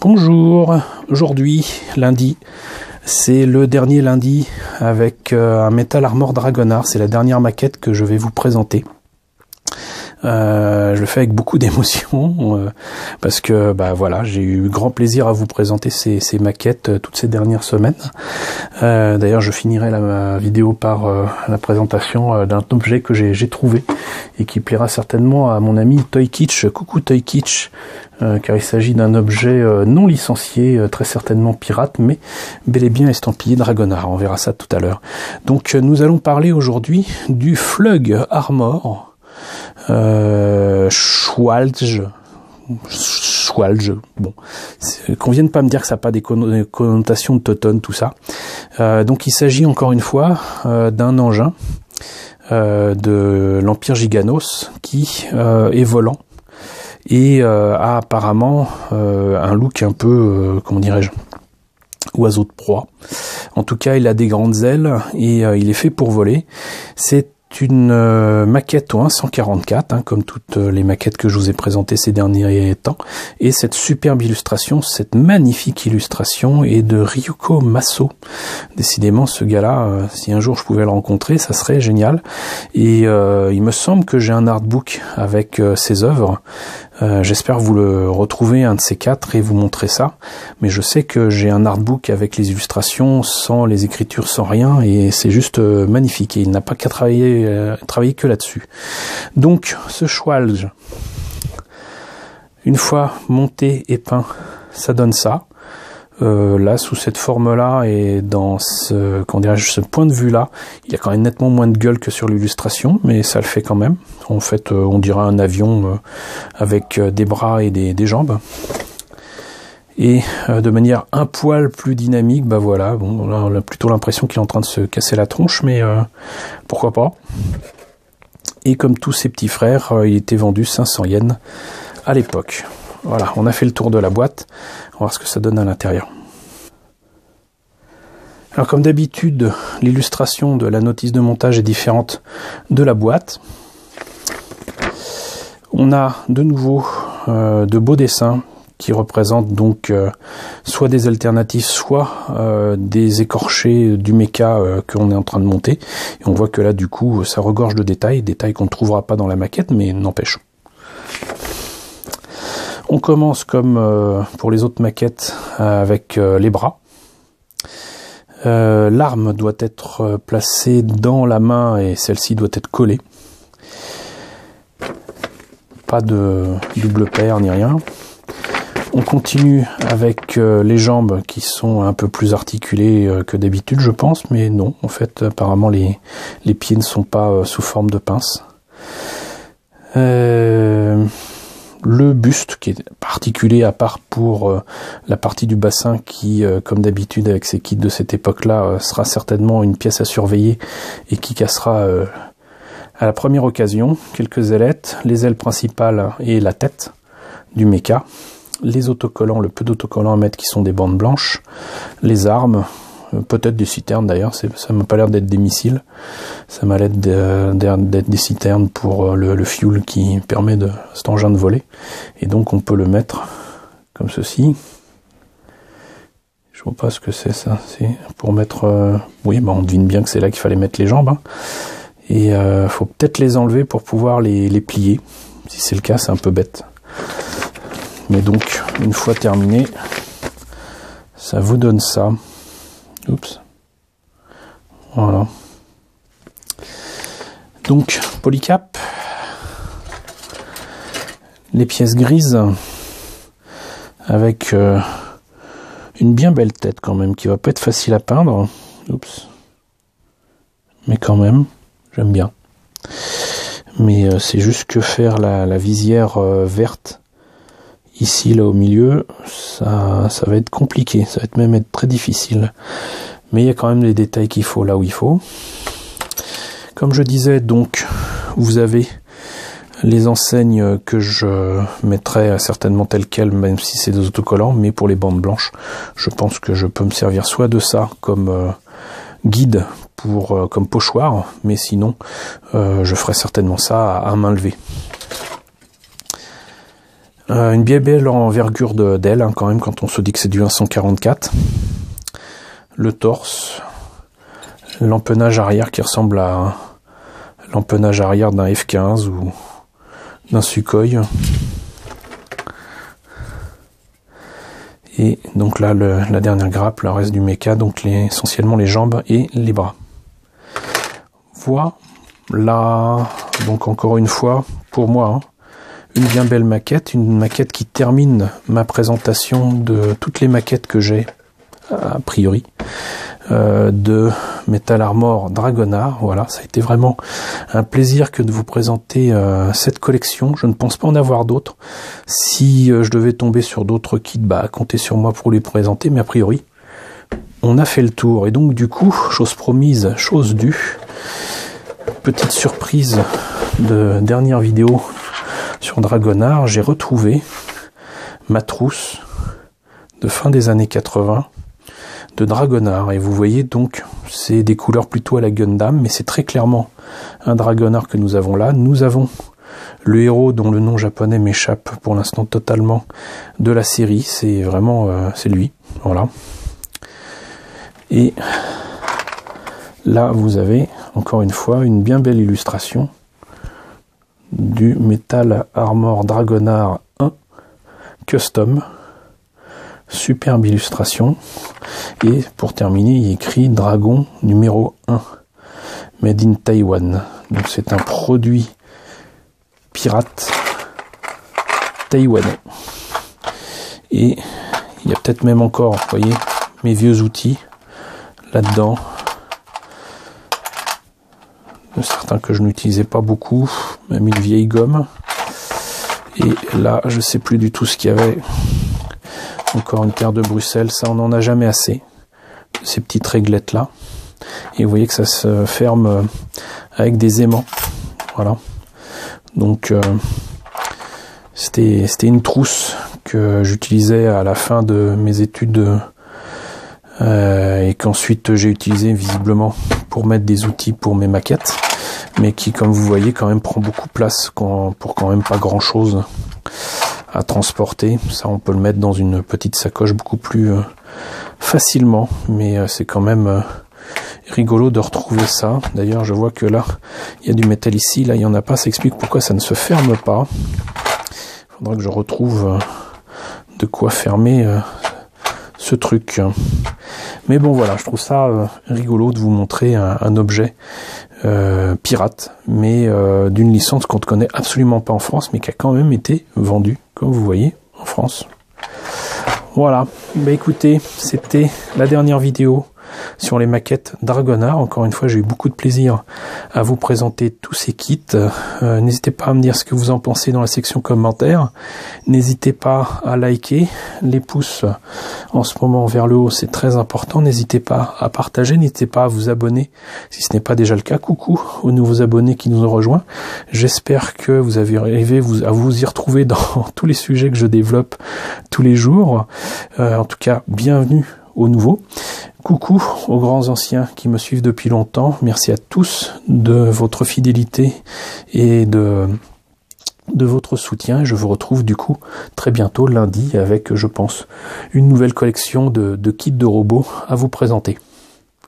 Bonjour, aujourd'hui, lundi, c'est le dernier lundi avec un Metal Armor Dragonheart, c'est la dernière maquette que je vais vous présenter. Je le fais avec beaucoup d'émotion parce que voilà, j'ai eu grand plaisir à vous présenter ces maquettes toutes ces dernières semaines. D'ailleurs, je finirai ma vidéo par la présentation d'un objet que j'ai trouvé et qui plaira certainement à mon ami Toy Kitsch. Coucou Toy Kitsch, car il s'agit d'un objet non licencié, très certainement pirate, mais bel et bien estampillé Dragonheart. On verra ça tout à l'heure. Donc nous allons parler aujourd'hui du Flug Armor. Schwalge, bon, qu'on vienne pas me dire que ça n'a pas des connotations de Teuton, tout ça. Donc il s'agit encore une fois d'un engin de l'Empire Giganos qui est volant et a apparemment un look un peu, comment dirais-je, oiseau de proie. En tout cas, il a des grandes ailes et il est fait pour voler. C'est une maquette au 1.144, comme toutes les maquettes que je vous ai présentées ces derniers temps, et cette superbe illustration, cette magnifique illustration est de Ryuko Maso. Décidément, ce gars-là, si un jour je pouvais le rencontrer, ça serait génial. Et il me semble que j'ai un artbook avec ses œuvres. J'espère vous le retrouver un de ces quatre et vous montrer ça, mais je sais que j'ai un artbook avec les illustrations, sans les écritures, sans rien, et c'est juste magnifique, et il n'a pas qu'à travailler que là-dessus. Donc ce Schwalge, une fois monté et peint, ça donne ça. Là, sous cette forme-là et dans ce point de vue-là, il y a quand même nettement moins de gueule que sur l'illustration, mais ça le fait quand même. En fait, on dirait un avion avec des bras et des jambes. Et de manière un poil plus dynamique, voilà, bon, là, on a plutôt l'impression qu'il est en train de se casser la tronche, mais pourquoi pas. Et comme tous ses petits frères, il était vendu 500 yens à l'époque. Voilà, on a fait le tour de la boîte. On va voir ce que ça donne à l'intérieur. Alors comme d'habitude, l'illustration de la notice de montage est différente de la boîte. On a de nouveau de beaux dessins qui représentent donc soit des alternatives, soit des écorchés du mecha qu'on est en train de monter. Et on voit que là, du coup, ça regorge de détails qu'on ne trouvera pas dans la maquette, mais n'empêche. On commence comme pour les autres maquettes avec les bras. L'arme doit être placée dans la main et celle-ci doit être collée. Pas de double paire ni rien. On continue avec les jambes qui sont un peu plus articulées que d'habitude, je pense, mais non, en fait, apparemment les pieds ne sont pas sous forme de pince. Le buste qui est articulé à part pour la partie du bassin qui, comme d'habitude avec ces kits de cette époque-là, sera certainement une pièce à surveiller et qui cassera à la première occasion. Quelques ailettes, les ailes principales et la tête du mecha. Les autocollants, le peu d'autocollants à mettre qui sont des bandes blanches. Les armes, peut-être des citernes d'ailleurs, ça m'a pas l'air d'être des missiles. Ça m'a l'air d'être des citernes pour le fuel qui permet de cet engin de voler. Et donc on peut le mettre comme ceci. Je vois pas ce que c'est ça. C'est pour mettre... oui, on devine bien que c'est là qu'il fallait mettre les jambes. Hein. Et faut peut-être les enlever pour pouvoir les plier. Si c'est le cas, c'est un peu bête. Mais donc, une fois terminé, ça vous donne ça. Oups. Voilà. Donc, polycap. Les pièces grises. Avec une bien belle tête quand même, qui va pas être facile à peindre. Oups. Mais quand même, j'aime bien. Mais c'est juste que faire la visière verte, ici, là au milieu, ça va être compliqué, ça va même être très difficile. Mais il y a quand même les détails qu'il faut là où il faut. Comme je disais, donc, vous avez les enseignes que je mettrai certainement telles quelles, même si c'est des autocollants, mais pour les bandes blanches, je pense que je peux me servir soit de ça comme guide, comme pochoir, mais sinon, je ferai certainement ça à main levée. Une bien belle envergure d'aile, hein, quand même, quand on se dit que c'est du 144. Le torse, l'empennage arrière qui ressemble à l'empennage arrière d'un F-15 ou d'un Sukhoi. Et donc là, la dernière grappe, le reste du méca, donc essentiellement les jambes et les bras. Voilà, donc encore une fois, pour moi, hein, une bien belle maquette, une maquette qui termine ma présentation de toutes les maquettes que j'ai, a priori, de Metal Armor Dragonheart. Voilà, ça a été vraiment un plaisir que de vous présenter cette collection. Je ne pense pas en avoir d'autres. Si je devais tomber sur d'autres kits, comptez sur moi pour les présenter, mais a priori, on a fait le tour. Et donc du coup, chose promise, chose due, petite surprise de dernière vidéo sur Dragonheart, j'ai retrouvé ma trousse de fin des années 80 de Dragonheart, et vous voyez donc c'est des couleurs plutôt à la Gundam, mais c'est très clairement un Dragonheart que nous avons là. Nous avons le héros dont le nom japonais m'échappe pour l'instant totalement de la série, c'est vraiment c'est lui, voilà. Et là vous avez encore une fois une bien belle illustration du Metal Armor Dragonheart 1 Custom. Superbe illustration. Et pour terminer, il écrit Dragon numéro 1, Made in Taiwan. Donc c'est un produit pirate taïwanais. Et il y a peut-être même encore, vous voyez, mes vieux outils là-dedans. Certains que je n'utilisais pas beaucoup, même une vieille gomme. Et là, je sais plus du tout ce qu'il y avait. Encore une paire de Bruxelles, ça on n'en a jamais assez, ces petites réglettes là. Et vous voyez que ça se ferme avec des aimants, voilà. Donc c'était une trousse que j'utilisais à la fin de mes études et qu'ensuite j'ai utilisé visiblement pour mettre des outils pour mes maquettes, mais qui, comme vous voyez, quand même prend beaucoup de place pour quand même pas grand chose à transporter. Ça, on peut le mettre dans une petite sacoche beaucoup plus facilement, mais c'est quand même rigolo de retrouver ça. D'ailleurs, je vois que là, il y a du métal ici, là, il n'y en a pas. Ça explique pourquoi ça ne se ferme pas. Il faudra que je retrouve de quoi fermer ce truc. Mais bon, voilà, je trouve ça rigolo de vous montrer un objet pirate, mais d'une licence qu'on ne connaît absolument pas en France, mais qui a quand même été vendue, comme vous voyez, en France. Voilà, écoutez, c'était la dernière vidéo sur les maquettes Dragonheart. Encore une fois, j'ai eu beaucoup de plaisir à vous présenter tous ces kits. N'hésitez pas à me dire ce que vous en pensez dans la section commentaires. N'hésitez pas à liker. Les pouces en ce moment vers le haut, c'est très important. N'hésitez pas à partager. N'hésitez pas à vous abonner si ce n'est pas déjà le cas. Coucou aux nouveaux abonnés qui nous ont rejoints. J'espère que vous avez arrivé à vous y retrouver dans tous les sujets que je développe tous les jours. En tout cas, bienvenue aux nouveaux. Coucou aux grands anciens qui me suivent depuis longtemps. Merci à tous de votre fidélité et de votre soutien. Je vous retrouve du coup très bientôt lundi avec, je pense, une nouvelle collection de kits de robots à vous présenter.